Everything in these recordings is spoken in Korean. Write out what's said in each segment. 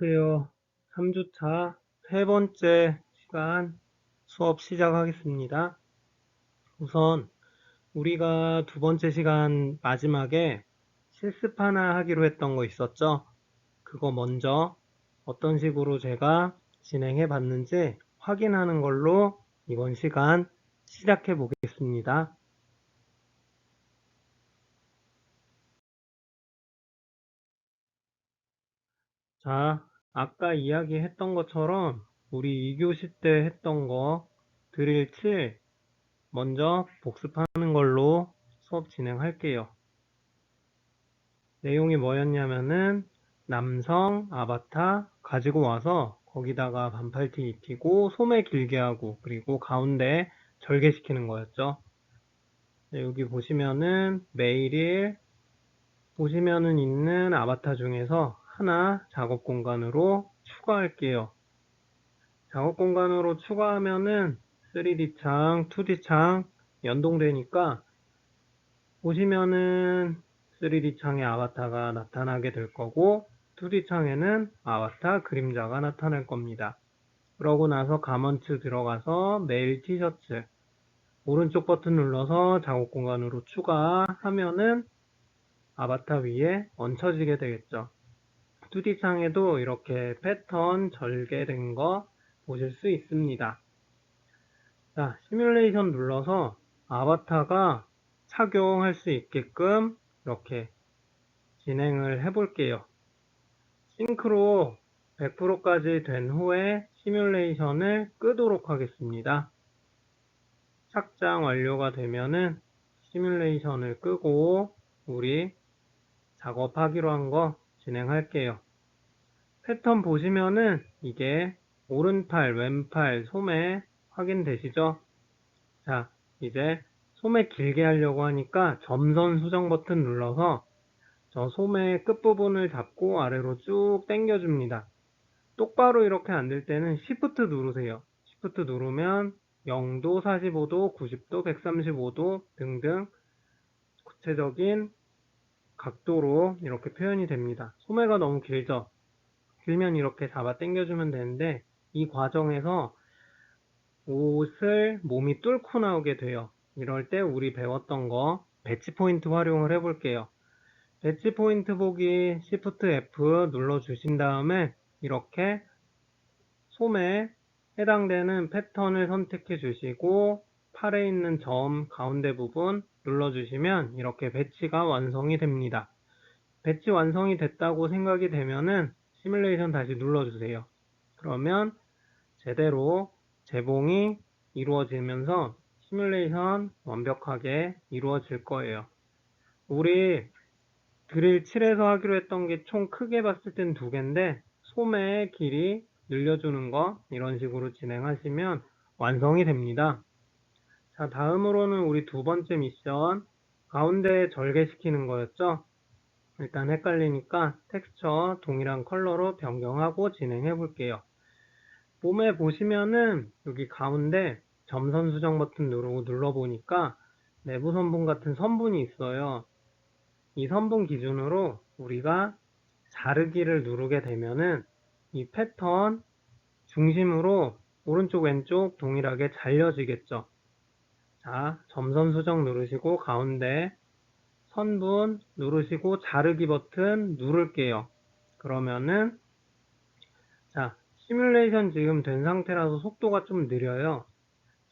안녕하세요. 3주차 세 번째 시간 수업 시작하겠습니다. 우선 우리가 두 번째 시간 마지막에 실습 하나 하기로 했던 거 있었죠? 그거 먼저 어떤 식으로 제가 진행해 봤는지 확인하는 걸로 이번 시간 시작해 보겠습니다. 자, 아까 이야기했던 것처럼 우리 2교시 때 했던 거 드릴 7 먼저 복습하는 걸로 수업 진행할게요. 내용이 뭐였냐면은 남성 아바타 가지고 와서 거기다가 반팔티 입히고 소매 길게 하고 그리고 가운데 절개시키는 거였죠. 네, 여기 보시면은 매일일 보시면은 있는 아바타 중에서 하나 작업 공간으로 추가할게요. 작업 공간으로 추가하면은 3D 창, 2D 창 연동되니까 보시면은 3D 창에 아바타가 나타나게 될 거고 2D 창에는 아바타 그림자가 나타날 겁니다. 그러고 나서 가먼츠 들어가서 메일 티셔츠 오른쪽 버튼 눌러서 작업 공간으로 추가하면은 아바타 위에 얹혀지게 되겠죠. 2D 창에도 이렇게 패턴 절개된 거 보실 수 있습니다. 자, 시뮬레이션 눌러서 아바타가 착용할 수 있게끔 이렇게 진행을 해 볼게요. 싱크로 100%까지 된 후에 시뮬레이션을 끄도록 하겠습니다. 착장 완료가 되면은 시뮬레이션을 끄고 우리 작업하기로 한 거 진행할게요. 패턴 보시면은 이게 오른팔, 왼팔, 소매 확인되시죠? 자, 이제 소매 길게 하려고 하니까 점선 수정 버튼 눌러서 저 소매 끝부분을 잡고 아래로 쭉 당겨줍니다. 똑바로 이렇게 안 될 때는 Shift 누르세요. Shift 누르면 0도, 45도, 90도, 135도 등등 구체적인 각도로 이렇게 표현이 됩니다. 소매가 너무 길죠? 길면 이렇게 잡아 당겨주면 되는데 이 과정에서 옷을 몸이 뚫고 나오게 돼요. 이럴 때 우리 배웠던 거 배치 포인트 활용을 해볼게요. 배치 포인트 보기 Shift F 눌러주신 다음에 이렇게 솜에 해당되는 패턴을 선택해 주시고 팔에 있는 점 가운데 부분 눌러주시면 이렇게 배치가 완성이 됩니다. 배치 완성이 됐다고 생각이 되면은 시뮬레이션 다시 눌러주세요. 그러면 제대로 재봉이 이루어지면서 시뮬레이션 완벽하게 이루어질 거예요. 우리 드릴 7에서 하기로 했던 게 총 크게 봤을 땐 두 개인데 소매의 길이 늘려주는 거 이런 식으로 진행하시면 완성이 됩니다. 자, 다음으로는 우리 두 번째 미션 가운데 절개시키는 거였죠. 일단 헷갈리니까 텍스처 동일한 컬러로 변경하고 진행해 볼게요. 봄에 보시면은 여기 가운데 점선 수정 버튼 누르고 눌러보니까 내부 선분 같은 선분이 있어요. 이 선분 기준으로 우리가 자르기를 누르게 되면은 이 패턴 중심으로 오른쪽 왼쪽 동일하게 잘려지겠죠. 자, 점선 수정 누르시고 가운데 선분 누르시고 자르기 버튼 누를게요. 그러면은 자, 시뮬레이션 지금 된 상태라서 속도가 좀 느려요.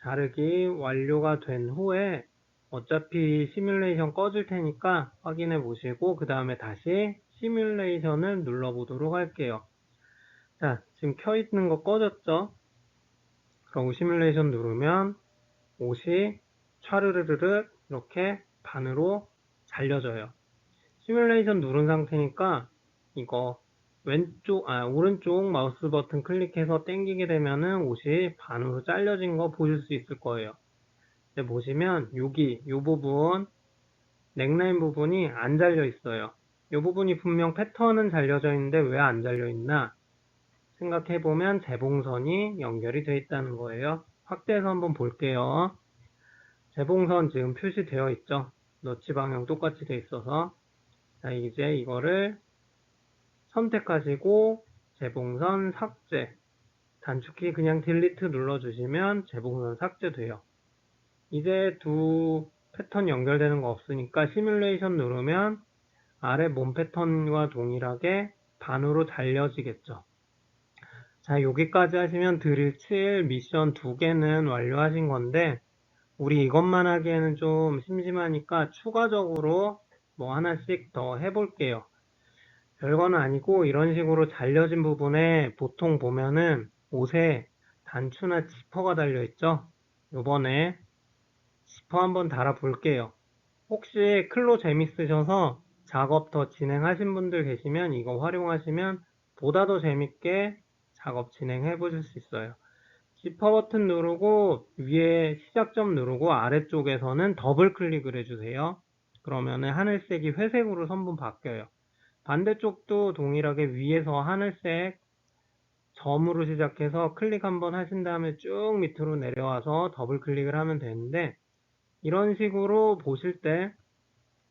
자르기 완료가 된 후에 어차피 시뮬레이션 꺼질 테니까 확인해 보시고 그 다음에 다시 시뮬레이션을 눌러 보도록 할게요. 자, 지금 켜 있는 거 꺼졌죠? 그럼 시뮬레이션 누르면 옷이 촤르르르 이렇게 반으로 잘려져요. 시뮬레이션 누른 상태니까 이거 오른쪽 마우스 버튼 클릭해서 당기게 되면은 옷이 반으로 잘려진 거 보실 수 있을 거예요. 근데 보시면 여기 이 부분 넥라인 부분이 안 잘려 있어요. 이 부분이 분명 패턴은 잘려져 있는데 왜 안 잘려 있나 생각해 보면 재봉선이 연결이 되어 있다는 거예요. 확대해서 한번 볼게요. 재봉선 지금 표시되어 있죠. 너치 방향 똑같이 되어 있어서 자, 이제 이거를 선택하시고 재봉선 삭제. 단축키 그냥 딜리트 눌러주시면 재봉선 삭제돼요. 이제 두 패턴 연결되는 거 없으니까 시뮬레이션 누르면 아래 몸 패턴과 동일하게 반으로 잘려지겠죠. 자, 여기까지 하시면 드릴 7 미션 2개는 완료하신 건데 우리 이것만 하기에는 좀 심심하니까 추가적으로 뭐 하나씩 더 해볼게요. 별거는 아니고 이런 식으로 잘려진 부분에 보통 보면은 옷에 단추나 지퍼가 달려있죠? 요번에 지퍼 한번 달아 볼게요. 혹시 클로 재밌으셔서 작업 더 진행하신 분들 계시면 이거 활용하시면 보다 더 재밌게 작업 진행해 보실 수 있어요. 지퍼 버튼 누르고 위에 시작점 누르고 아래쪽에서는 더블 클릭을 해주세요. 그러면은 하늘색이 회색으로 선분 바뀌어요. 반대쪽도 동일하게 위에서 하늘색 점으로 시작해서 클릭 한번 하신 다음에 쭉 밑으로 내려와서 더블 클릭을 하면 되는데 이런 식으로 보실 때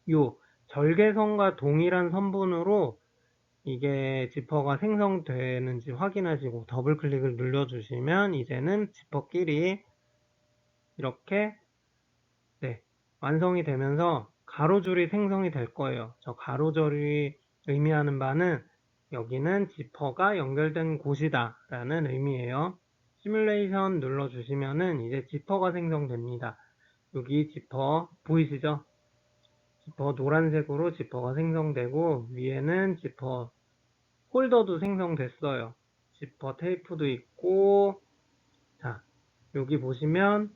요 절개선과 동일한 선분으로 이게 지퍼가 생성되는지 확인하시고 더블 클릭을 눌러주시면 이제는 지퍼끼리 이렇게 완성이 되면서 가로줄이 생성이 될 거예요. 저 가로줄이 의미하는 바는 여기는 지퍼가 연결된 곳이다 라는 의미예요. 시뮬레이션 눌러주시면은 이제 지퍼가 생성됩니다. 여기 지퍼 보이시죠? 지퍼 노란색으로 지퍼가 생성되고 위에는 지퍼 홀더도 생성됐어요. 지퍼 테이프도 있고 자 여기 보시면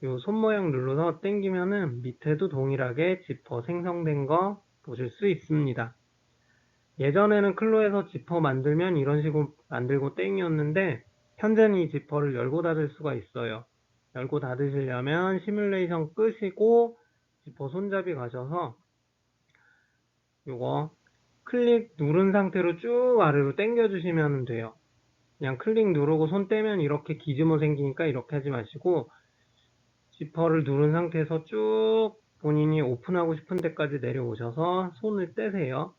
요 손 모양 눌러서 당기면은 밑에도 동일하게 지퍼 생성된 거 보실 수 있습니다. 예전에는 클로에서 지퍼 만들면 이런 식으로 만들고 땡이었는데 현재는 이 지퍼를 열고 닫을 수가 있어요. 열고 닫으시려면 시뮬레이션 끄시고 지퍼 손잡이 가셔서 요거 클릭 누른 상태로 쭉 아래로 당겨 주시면 돼요. 그냥 클릭 누르고 손 떼면 이렇게 기즈모 생기니까 이렇게 하지 마시고 지퍼를 누른 상태에서 쭉 본인이 오픈하고 싶은 데까지 내려오셔서 손을 떼세요.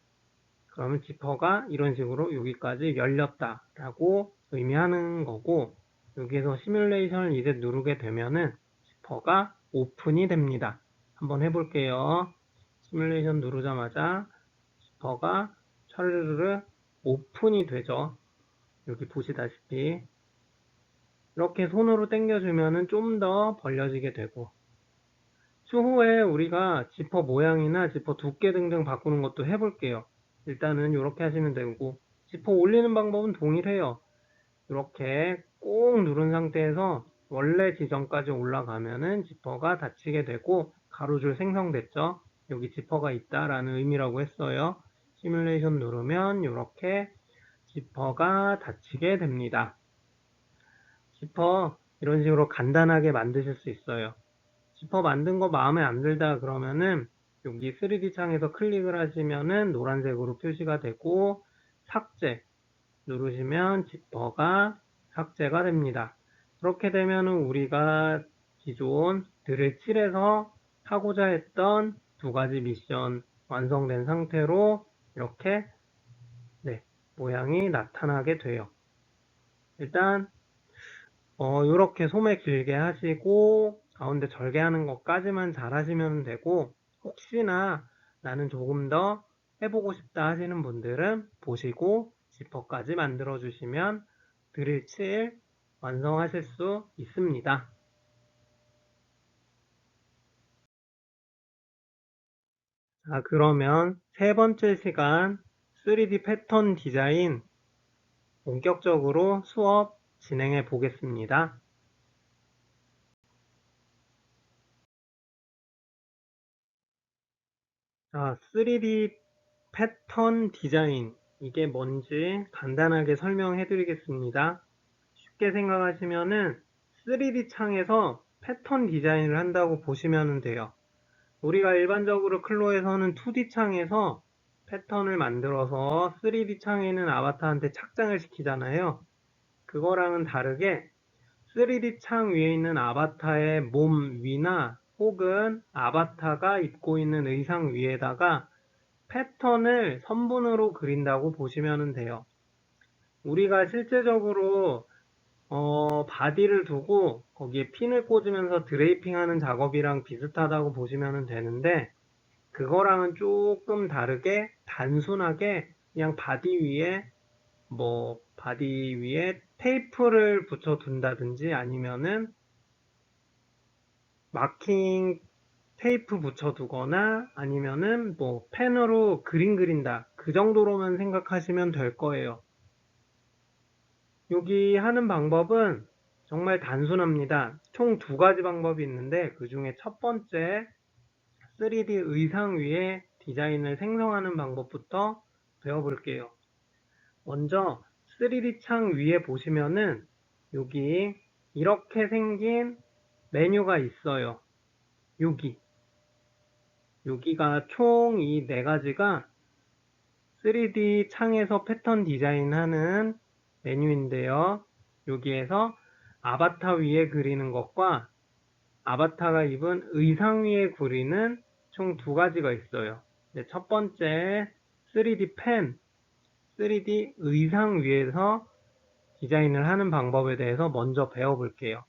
그러면 지퍼가 이런 식으로 여기까지 열렸다 라고 의미하는 거고 여기에서 시뮬레이션을 이제 누르게 되면은 지퍼가 오픈이 됩니다. 한번 해볼게요. 시뮬레이션 누르자마자 지퍼가 촤르르르 오픈이 되죠. 여기 보시다시피 이렇게 손으로 당겨주면은 좀 더 벌려지게 되고 추후에 우리가 지퍼 모양이나 지퍼 두께 등등 바꾸는 것도 해볼게요. 일단은 이렇게 하시면 되고 지퍼 올리는 방법은 동일해요. 이렇게 꾹 누른 상태에서 원래 지점까지 올라가면은 지퍼가 닫히게 되고 가로줄 생성됐죠. 여기 지퍼가 있다라는 의미라고 했어요. 시뮬레이션 누르면 이렇게 지퍼가 닫히게 됩니다. 지퍼 이런 식으로 간단하게 만드실 수 있어요. 지퍼 만든 거 마음에 안 들다 그러면은 여기 3D 창에서 클릭을 하시면은 노란색으로 표시가 되고 삭제 누르시면 지퍼가 삭제가 됩니다. 그렇게 되면은 우리가 기존 드릴 7에서 하고자 했던 두 가지 미션 완성된 상태로 이렇게 모양이 나타나게 돼요. 일단 이렇게 소매 길게 하시고 가운데 절개하는 것까지만 잘 하시면 되고 혹시나 나는 조금 더 해보고 싶다 하시는 분들은 보시고 지퍼까지 만들어 주시면 드릴 7 완성하실 수 있습니다. 자, 그러면 세 번째 시간 3D 패턴 디자인 본격적으로 수업 진행해 보겠습니다. 자, 3D 패턴 디자인 이게 뭔지 간단하게 설명해 드리겠습니다. 쉽게 생각하시면은 3D 창에서 패턴 디자인을 한다고 보시면 돼요. 우리가 일반적으로 클로에서는 2D 창에서 패턴을 만들어서 3D 창에 있는 아바타한테 착장을 시키잖아요. 그거랑은 다르게 3D 창 위에 있는 아바타의 몸 위나 혹은 아바타가 입고 있는 의상 위에다가 패턴을 선분으로 그린다고 보시면 돼요. 우리가 실제적으로 바디를 두고 거기에 핀을 꽂으면서 드레이핑하는 작업이랑 비슷하다고 보시면 되는데, 그거랑은 조금 다르게 단순하게 그냥 바디 위에 테이프를 붙여 둔다든지 아니면은 마킹 테이프 붙여 두거나 아니면은 뭐 펜으로 그림 그린다, 그 정도로만 생각하시면 될 거예요. 여기 하는 방법은 정말 단순합니다. 총 두 가지 방법이 있는데, 그 중에 첫 번째 3D 의상 위에 디자인을 생성하는 방법부터 배워볼게요. 먼저 3D 창 위에 보시면은 여기 이렇게 생긴 메뉴가 있어요. 여기가 총 이 네 가지가 3D 창에서 패턴 디자인하는 메뉴인데요. 여기에서 아바타 위에 그리는 것과 아바타가 입은 의상 위에 그리는 총 두 가지가 있어요. 네, 첫 번째 3D 펜, 3D 의상 위에서 디자인을 하는 방법에 대해서 먼저 배워볼게요.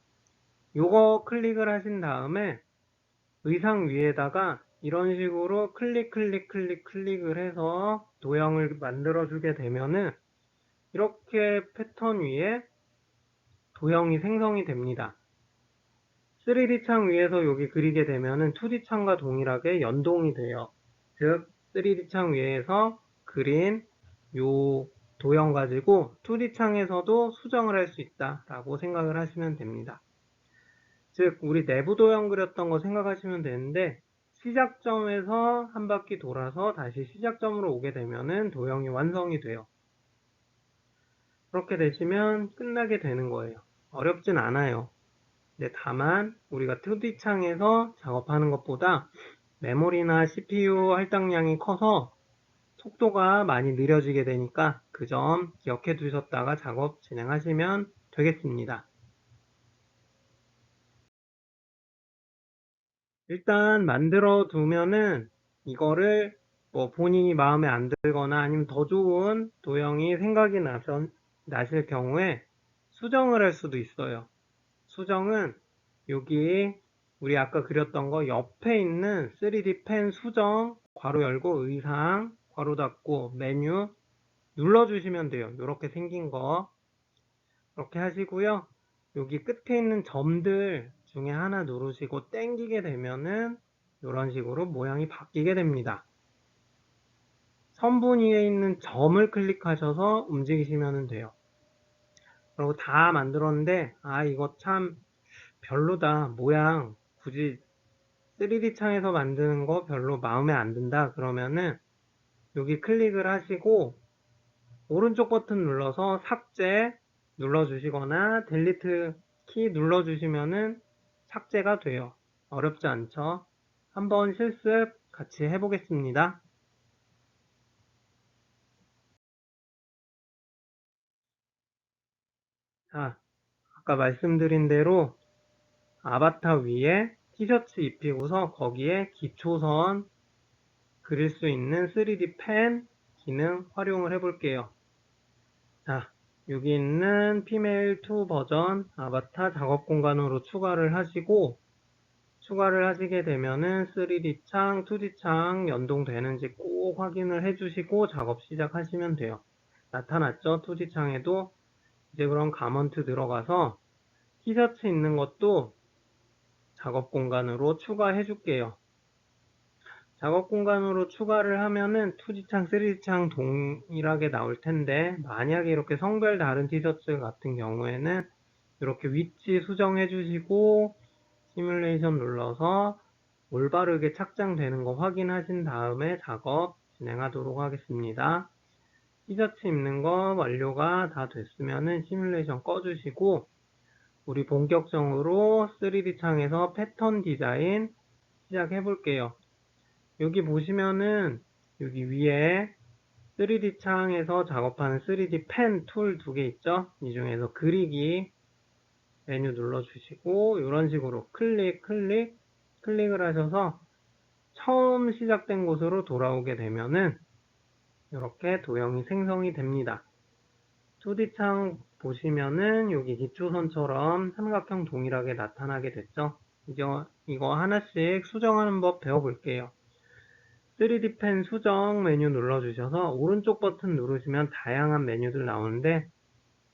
요거 클릭을 하신 다음에 의상 위에다가 이런 식으로 클릭을 해서 도형을 만들어 주게 되면은 이렇게 패턴 위에 도형이 생성이 됩니다. 3D 창 위에서 여기 그리게 되면은 2D 창과 동일하게 연동이 돼요. 즉 3D 창 위에서 그린 요 도형 가지고 2D 창에서도 수정을 할 수 있다라고 생각을 하시면 됩니다. 즉 우리 내부 도형 그렸던 거 생각하시면 되는데, 시작점에서 한 바퀴 돌아서 다시 시작점으로 오게 되면은 도형이 완성이 돼요. 그렇게 되시면 끝나게 되는 거예요. 어렵진 않아요. 근데 다만 우리가 2D 창에서 작업하는 것보다 메모리나 CPU 할당량이 커서 속도가 많이 느려지게 되니까 그 점 기억해 두셨다가 작업 진행하시면 되겠습니다. 일단 만들어 두면은 이거를 뭐 본인이 마음에 안 들거나 아니면 더 좋은 도형이 생각이 나실 경우에 수정을 할 수도 있어요. 수정은 여기 우리 아까 그렸던 거 옆에 있는 3D 펜 수정 괄호 열고 의상 괄호 닫고 메뉴 눌러주시면 돼요. 이렇게 생긴 거 이렇게 하시고요. 여기 끝에 있는 점들 중에 하나 누르시고 땡기게 되면은 이런 식으로 모양이 바뀌게 됩니다. 선분 위에 있는 점을 클릭하셔서 움직이시면 돼요. 그리고 다 만들었는데 이거 참 별로다, 모양 굳이 3D 창에서 만드는 거 별로 마음에 안 든다 그러면은 여기 클릭을 하시고 오른쪽 버튼 눌러서 삭제 눌러주시거나 델리트 키 눌러주시면은 삭제가 돼요. 어렵지 않죠? 한번 실습 같이 해보겠습니다. 자, 아까 말씀드린 대로 아바타 위에 티셔츠 입히고서 거기에 기초선 그릴 수 있는 3D 펜 기능 활용을 해볼게요. 자, 여기 있는 피메일 2 버전 아바타 작업 공간으로 추가를 하시게 되면은 3D 창, 2D 창 연동되는지 꼭 확인을 해주시고 작업 시작하시면 돼요. 나타났죠? 2D 창에도. 이제 그럼 가먼트 들어가서 티셔츠 있는 것도 작업 공간으로 추가해 줄게요. 작업 공간으로 추가를 하면은 2D 창, 3D 창 동일하게 나올 텐데, 만약에 이렇게 성별 다른 티셔츠 같은 경우에는 이렇게 위치 수정해 주시고 시뮬레이션 눌러서 올바르게 착장되는 거 확인하신 다음에 작업 진행하도록 하겠습니다. 티셔츠 입는 거 완료가 다 됐으면은 시뮬레이션 꺼주시고 우리 본격적으로 3D 창에서 패턴 디자인 시작해 볼게요. 여기 보시면은 여기 위에 3D 창에서 작업하는 3D 펜 툴 두 개 있죠? 이 중에서 그리기 메뉴 눌러주시고 이런 식으로 클릭을 하셔서 처음 시작된 곳으로 돌아오게 되면은 이렇게 도형이 생성이 됩니다. 2D 창 보시면은 여기 기초선처럼 삼각형 동일하게 나타나게 됐죠. 이거 하나씩 수정하는 법 배워볼게요. 3D 펜 수정 메뉴 눌러주셔서 오른쪽 버튼 누르시면 다양한 메뉴들 나오는데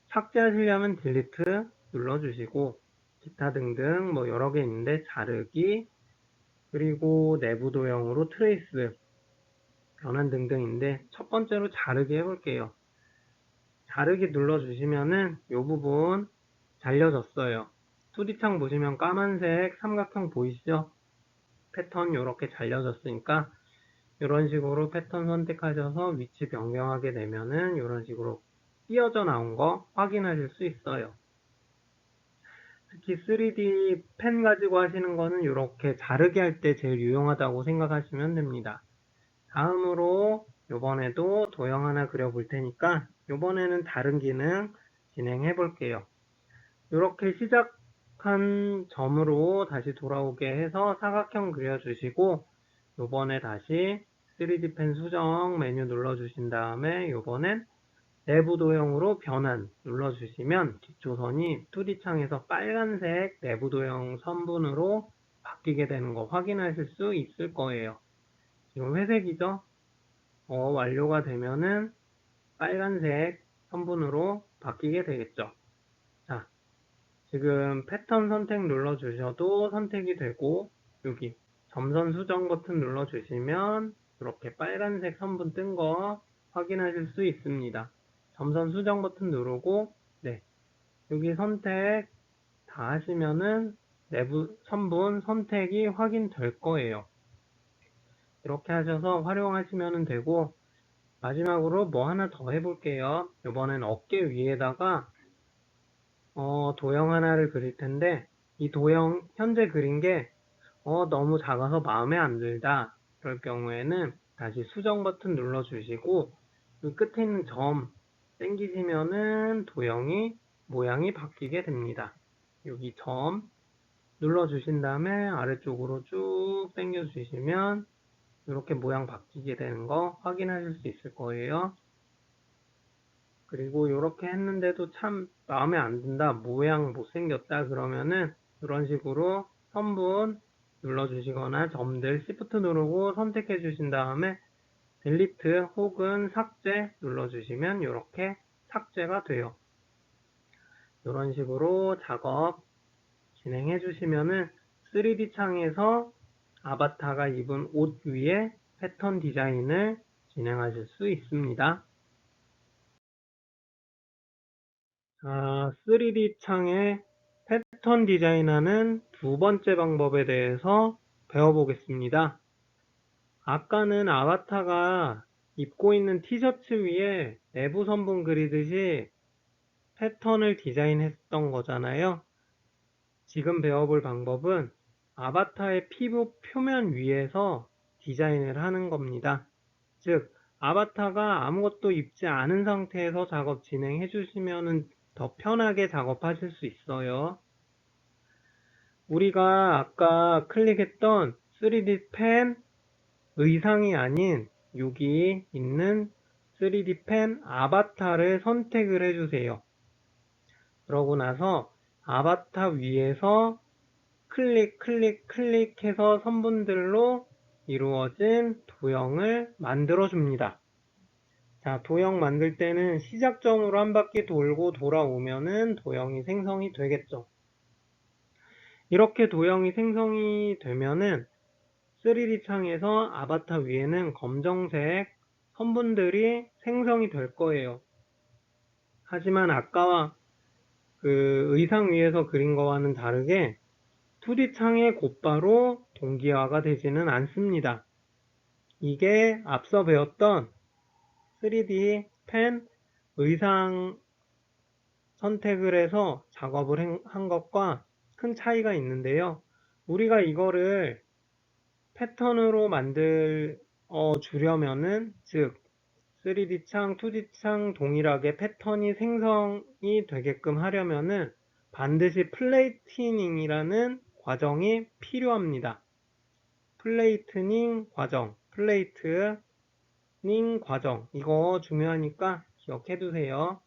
삭제하시려면 딜리트 눌러주시고 기타 등등 뭐 여러 개 있는데 자르기 그리고 내부 도형으로 트레이스 변환 등등인데 첫 번째로 자르기 해볼게요. 자르기 눌러주시면은 이 부분 잘려졌어요. 2D 창 보시면 까만색 삼각형 보이시죠? 패턴 이렇게 잘려졌으니까 이런 식으로 패턴 선택하셔서 위치 변경하게 되면은 이런 식으로 띄어져 나온 거 확인하실 수 있어요. 특히 3D 펜 가지고 하시는 거는 이렇게 자르기 할 때 제일 유용하다고 생각하시면 됩니다. 다음으로 이번에도 도형 하나 그려볼 테니까 이번에는 다른 기능 진행해 볼게요. 이렇게 시작한 점으로 다시 돌아오게 해서 사각형 그려주시고 이번에 다시 3D 펜 수정 메뉴 눌러주신 다음에 이번엔 내부 도형으로 변환 눌러주시면 기초선이 2D 창에서 빨간색 내부 도형 선분으로 바뀌게 되는 거 확인하실 수 있을 거예요. 지금 회색이죠? 완료가 되면은 빨간색 선분으로 바뀌게 되겠죠. 자, 지금 패턴 선택 눌러주셔도 선택이 되고 여기 점선 수정 버튼 눌러주시면 이렇게 빨간색 선분 뜬 거 확인하실 수 있습니다. 점선 수정 버튼 누르고 네, 여기 선택 다 하시면은 내부 선분 선택이 확인될 거예요. 이렇게 하셔서 활용하시면 되고 마지막으로 뭐 하나 더 해볼게요. 이번엔 어깨 위에다가 도형 하나를 그릴 텐데 이 도형 현재 그린 게 너무 작아서 마음에 안 들다. 그럴 경우에는 다시 수정 버튼 눌러주시고 그 끝에 있는 점 당기시면은 도형이 모양이 바뀌게 됩니다. 여기 점 눌러주신 다음에 아래쪽으로 쭉 당겨주시면 이렇게 모양 바뀌게 되는 거 확인하실 수 있을 거예요. 그리고 이렇게 했는데도 참 마음에 안 든다, 모양 못생겼다 그러면은 이런 식으로 선분 눌러주시거나 점들 Shift 누르고 선택해 주신 다음에 딜리트 혹은 삭제 눌러주시면 이렇게 삭제가 돼요. 이런 식으로 작업 진행해 주시면은 3D 창에서 아바타가 입은 옷 위에 패턴 디자인을 진행하실 수 있습니다. 3D 창에 패턴 디자인하는 두 번째 방법에 대해서 배워보겠습니다. 아까는 아바타가 입고 있는 티셔츠 위에 내부 선분 그리듯이 패턴을 디자인했던 거잖아요. 지금 배워볼 방법은 아바타의 피부 표면 위에서 디자인을 하는 겁니다. 즉, 아바타가 아무것도 입지 않은 상태에서 작업 진행해 주시면 더 편하게 작업하실 수 있어요. 우리가 아까 클릭했던 3D 펜 의상이 아닌 여기 있는 3D 펜 아바타를 선택을 해주세요. 그러고 나서 아바타 위에서 클릭해서 선분들로 이루어진 도형을 만들어 줍니다. 자, 도형 만들 때는 시작점으로 한 바퀴 돌고 돌아오면은 도형이 생성이 되겠죠. 이렇게 도형이 생성이 되면은 3D 창에서 아바타 위에는 검정색 선분들이 생성이 될 거예요. 하지만 아까와 그 의상 위에서 그린 거와는 다르게 2D 창에 곧바로 동기화가 되지는 않습니다. 이게 앞서 배웠던 3D 펜 의상 선택을 해서 작업을 한 것과 큰 차이가 있는데요. 우리가 이거를 패턴으로 만들 주려면은 즉 3D 창, 2D 창 동일하게 패턴이 생성이 되게끔 하려면은 반드시 플레이트닝이라는 과정이 필요합니다. 플레이트닝 과정 이거 중요하니까 기억해 두세요.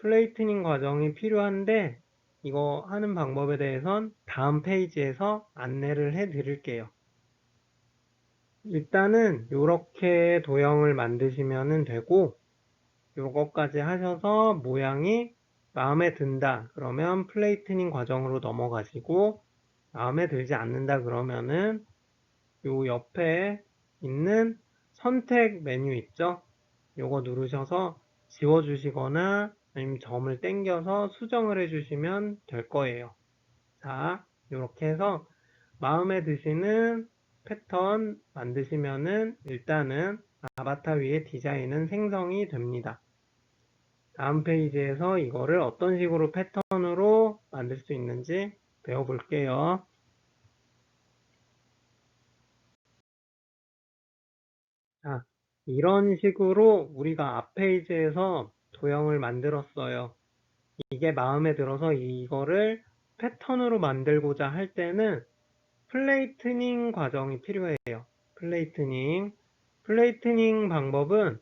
플레이트닝 과정이 필요한데 이거 하는 방법에 대해선 다음 페이지에서 안내를 해 드릴게요. 일단은 이렇게 도형을 만드시면 되고 요거까지 하셔서 모양이 마음에 든다 그러면 플레이트닝 과정으로 넘어가시고 마음에 들지 않는다 그러면은 요 옆에 있는 선택 메뉴 있죠? 요거 누르셔서 지워주시거나 아니면 점을 당겨서 수정을 해주시면 될 거예요. 자, 이렇게 해서 마음에 드시는 패턴 만드시면은 일단은 아바타 위에 디자인은 생성이 됩니다. 다음 페이지에서 이거를 어떤 식으로 패턴으로 만들 수 있는지 배워볼게요. 자, 이런 식으로 우리가 앞 페이지에서 도형을 만들었어요. 이게 마음에 들어서 이거를 패턴으로 만들고자 할 때는 플레이트닝 과정이 필요해요. 플레이트닝 방법은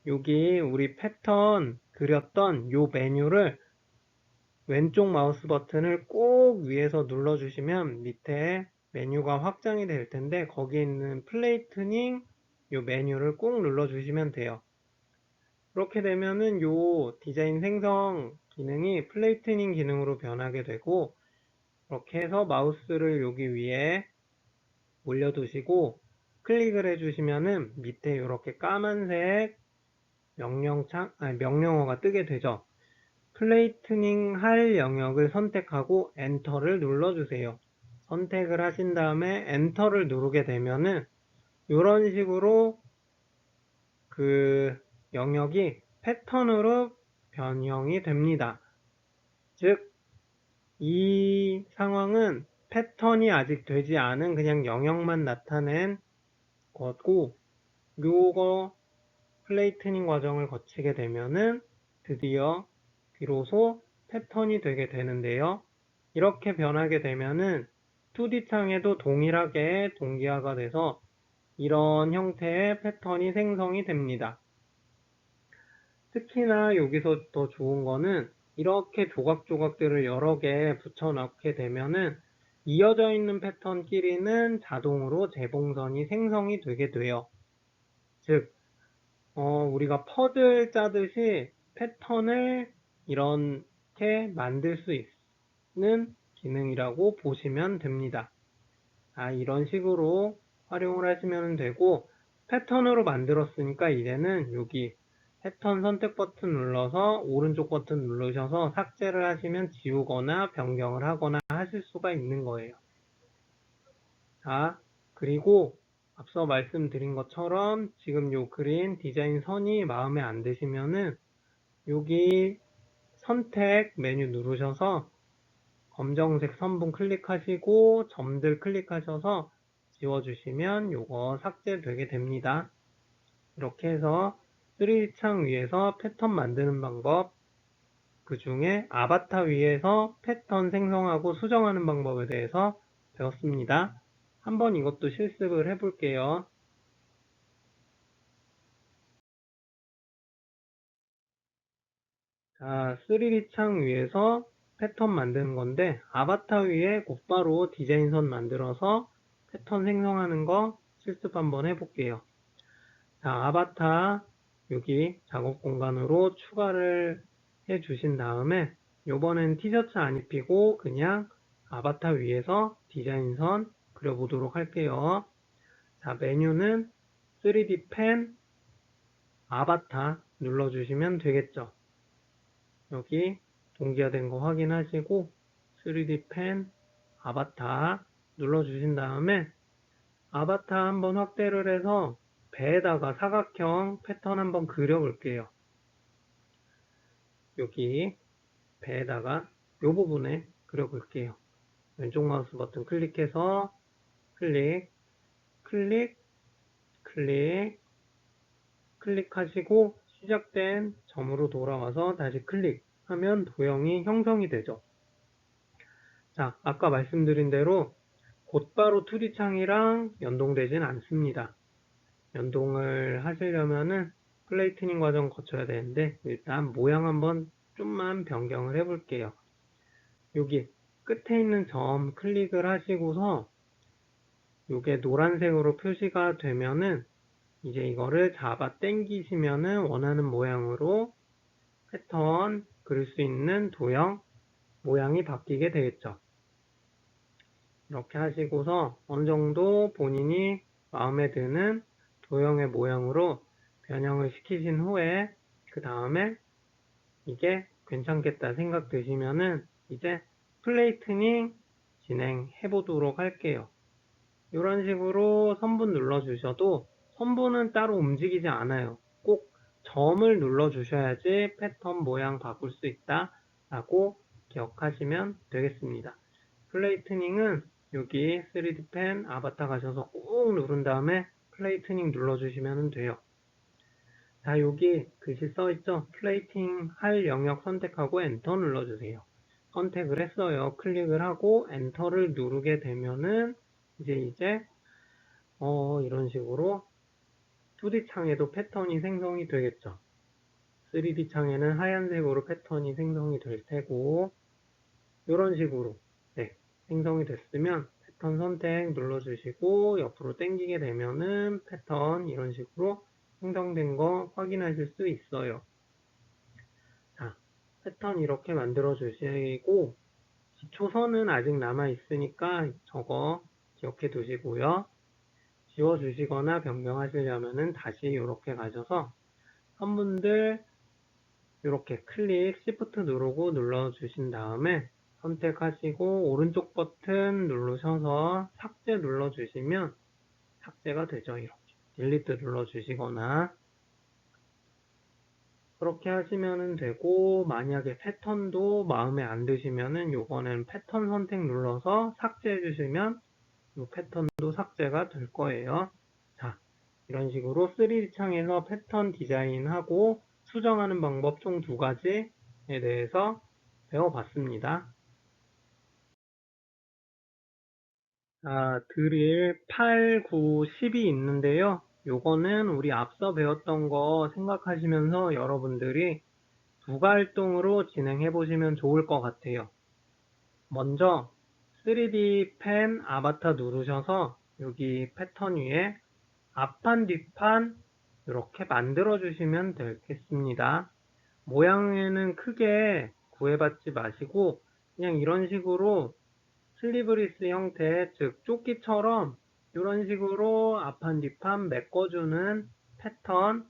여기 우리 패턴 그렸던 요 메뉴를 왼쪽 마우스 버튼을 꼭 위에서 눌러주시면 밑에 메뉴가 확장이 될 텐데 거기 있는 플레이트닝 요 메뉴를 꼭 눌러주시면 돼요. 그렇게 되면은 요 디자인 생성 기능이 플레이트닝 기능으로 변하게 되고 이렇게 해서 마우스를 여기 위에 올려두시고 클릭을 해주시면은 밑에 이렇게 까만색 명령어가 뜨게 되죠. 플레이트닝 할 영역을 선택하고 엔터를 눌러주세요. 선택을 하신 다음에 엔터를 누르게 되면은 이런 식으로 그 영역이 패턴으로 변형이 됩니다. 즉, 이 상황은 패턴이 아직 되지 않은 그냥 영역만 나타낸 거고, 요거 플레이트닝 과정을 거치게 되면은 드디어 비로소 패턴이 되게 되는데요. 이렇게 변하게 되면은 2D 창에도 동일하게 동기화가 돼서 이런 형태의 패턴이 생성이 됩니다. 특히나 여기서 더 좋은 거는 이렇게 조각조각들을 여러 개 붙여넣게 되면은 이어져 있는 패턴끼리는 자동으로 재봉선이 생성이 되게 돼요. 즉, 우리가 퍼즐 짜듯이 패턴을 이렇게 만들 수 있는 기능이라고 보시면 됩니다. 이런 식으로 활용을 하시면 되고, 패턴으로 만들었으니까 이제는 여기 패턴 선택 버튼 눌러서 오른쪽 버튼 누르셔서 삭제를 하시면 지우거나 변경을 하거나 하실 수가 있는 거예요. 자, 그리고 앞서 말씀드린 것처럼 지금 요 그린 디자인 선이 마음에 안 드시면은 여기 선택 메뉴 누르셔서 검정색 선분 클릭하시고 점들 클릭하셔서 지워주시면 요거 삭제되게 됩니다. 이렇게 해서 3D 창 위에서 패턴 만드는 방법, 그 중에 아바타 위에서 패턴 생성하고 수정하는 방법에 대해서 배웠습니다. 한번 이것도 실습을 해볼게요. 자, 3D 창 위에서 패턴 만드는 건데 아바타 위에 곧바로 디자인선 만들어서 패턴 생성하는 거 실습 한번 해볼게요. 자, 아바타 여기 작업 공간으로 추가를 해 주신 다음에 요번엔 티셔츠 안 입히고 그냥 아바타 위에서 디자인선 그려보도록 할게요. 자, 메뉴는 3D 펜 아바타 눌러주시면 되겠죠. 여기 동기화된 거 확인하시고 3D 펜 아바타 눌러주신 다음에 아바타 한번 확대를 해서 배에다가 사각형 패턴 한번 그려볼게요. 여기 배에다가 이 부분에 그려볼게요. 왼쪽 마우스 버튼 클릭해서 클릭, 클릭, 클릭, 클릭하시고 시작된 점으로 돌아와서 다시 클릭하면 도형이 형성이 되죠. 자, 아까 말씀드린 대로 곧바로 2D 창이랑 연동되진 않습니다. 연동을 하시려면은 플레이트닝 과정 거쳐야 되는데 일단 모양 한번 좀만 변경을 해볼게요. 여기 끝에 있는 점 클릭을 하시고서 이게 노란색으로 표시가 되면은 이제 이거를 잡아 당기시면은 원하는 모양으로 패턴 그릴 수 있는 도형 모양이 바뀌게 되겠죠. 이렇게 하시고서 어느 정도 본인이 마음에 드는 도형의 모양으로 변형을 시키신 후에 그 다음에 이게 괜찮겠다 생각 드시면은 이제 플레이트닝 진행해 보도록 할게요. 이런 식으로 선분 눌러 주셔도 선분은 따로 움직이지 않아요. 꼭 점을 눌러 주셔야지 패턴 모양 바꿀 수 있다 라고 기억하시면 되겠습니다. 플레이트닝은 여기 3D 펜 아바타 가셔서 꾹 누른 다음에 플레이트닝 눌러주시면 돼요. 자, 여기 글씨 써있죠? 플레이팅 할 영역 선택하고 엔터 눌러주세요. 선택을 했어요. 클릭을 하고 엔터를 누르게 되면은 이제 이런 식으로 2D 창에도 패턴이 생성이 되겠죠. 3D 창에는 하얀색으로 패턴이 생성이 될 테고 이런 식으로 네, 생성이 됐으면 패턴 선택 눌러주시고 옆으로 당기게 되면은 패턴 이런 식으로 생성된 거 확인하실 수 있어요. 자, 패턴 이렇게 만들어 주시고 기초선은 아직 남아 있으니까 저거 기억해 두시고요. 지워 주시거나 변경하시려면은 다시 이렇게 가셔서 선분들 이렇게 클릭 Shift 누르고 눌러 주신 다음에 선택하시고 오른쪽 버튼 누르셔서 삭제 눌러 주시면 삭제가 되죠. 이렇게 딜리트 눌러 주시거나 그렇게 하시면 되고 만약에 패턴도 마음에 안 드시면은 요거는 패턴 선택 눌러서 삭제해 주시면 이 패턴도 삭제가 될 거예요. 자, 이런 식으로 3D 창에서 패턴 디자인하고 수정하는 방법 총 2가지에 대해서 배워봤습니다. 드릴 8, 9, 10이 있는데요. 요거는 우리 앞서 배웠던 거 생각하시면서 여러분들이 부가활동으로 진행해 보시면 좋을 것 같아요. 먼저 3D 펜 아바타 누르셔서 여기 패턴 위에 앞판 뒷판 이렇게 만들어 주시면 되겠습니다. 모양에는 크게 구애받지 마시고 그냥 이런 식으로 슬리브리스 형태, 즉 조끼처럼 이런 식으로 앞판 뒷판 메꿔주는 패턴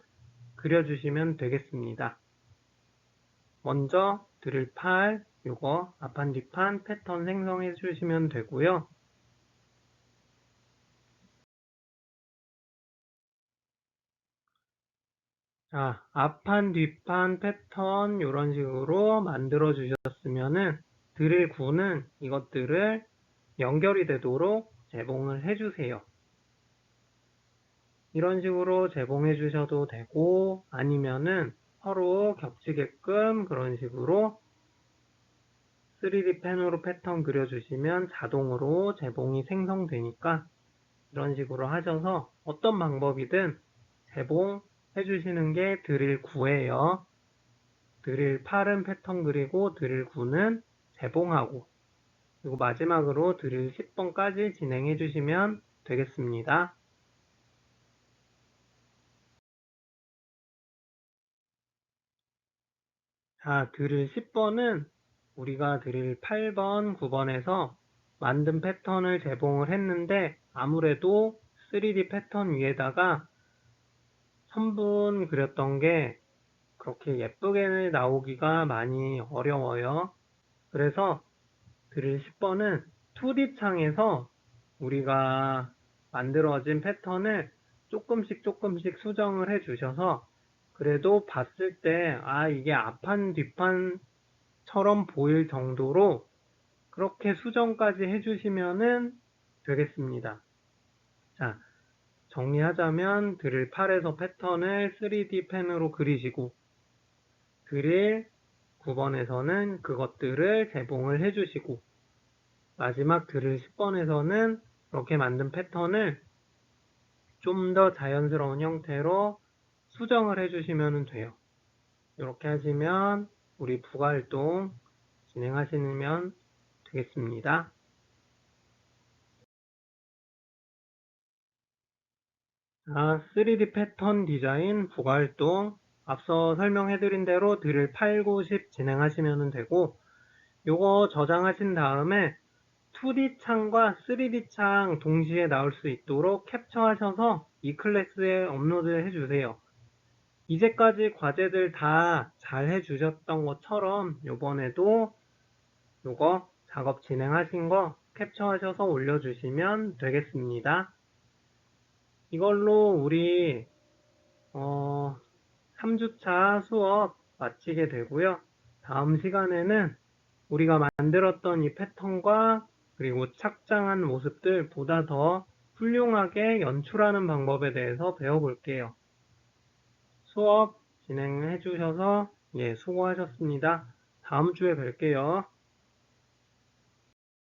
그려주시면 되겠습니다. 먼저 드릴 팔 요거 앞판 뒷판 패턴 생성해 주시면 되고요. 자, 앞판 뒷판 패턴 이런 식으로 만들어 주셨으면은 드릴 9는 이것들을 연결이 되도록 재봉을 해주세요. 이런 식으로 재봉해 주셔도 되고 아니면은 서로 겹치게끔 그런 식으로 3D 펜으로 패턴 그려주시면 자동으로 재봉이 생성되니까 이런 식으로 하셔서 어떤 방법이든 재봉해 주시는 게 드릴 9예요. 드릴 8은 패턴 그리고 드릴 9는 재봉하고 그리고 마지막으로 드릴 10번까지 진행해 주시면 되겠습니다. 자, 드릴 10번은 우리가 드릴 8번, 9번에서 만든 패턴을 재봉을 했는데 아무래도 3D 패턴 위에다가 선분 그렸던 게 그렇게 예쁘게 나오기가 많이 어려워요. 그래서 드릴 10번은 2D 창에서 우리가 만들어진 패턴을 조금씩 수정을 해 주셔서 그래도 봤을 때 이게 앞판 뒷판처럼 보일 정도로 그렇게 수정까지 해주시면은 되겠습니다. 자, 정리하자면 드릴 8에서 패턴을 3D 펜으로 그리시고 드릴 9번에서는 그것들을 재봉을 해주시고 마지막 드릴 10번에서는 이렇게 만든 패턴을 좀 더 자연스러운 형태로 수정을 해주시면 돼요. 이렇게 하시면 우리 부가활동 진행하시면 되겠습니다. 3D 패턴 디자인 부가활동 앞서 설명해드린 대로 드릴 8, 9, 10 진행하시면 되고, 요거 저장하신 다음에 2D 창과 3D 창 동시에 나올 수 있도록 캡처하셔서 이 클래스에 업로드 해주세요. 이제까지 과제들 다 잘 해주셨던 것처럼 요번에도 요거 작업 진행하신 거 캡처하셔서 올려주시면 되겠습니다. 이걸로 우리 3주차 수업 마치게 되고요. 다음 시간에는 우리가 만들었던 이 패턴과 그리고 착장한 모습들 보다 더 훌륭하게 연출하는 방법에 대해서 배워볼게요. 수업 진행해 주셔서 수고하셨습니다. 다음 주에 뵐게요.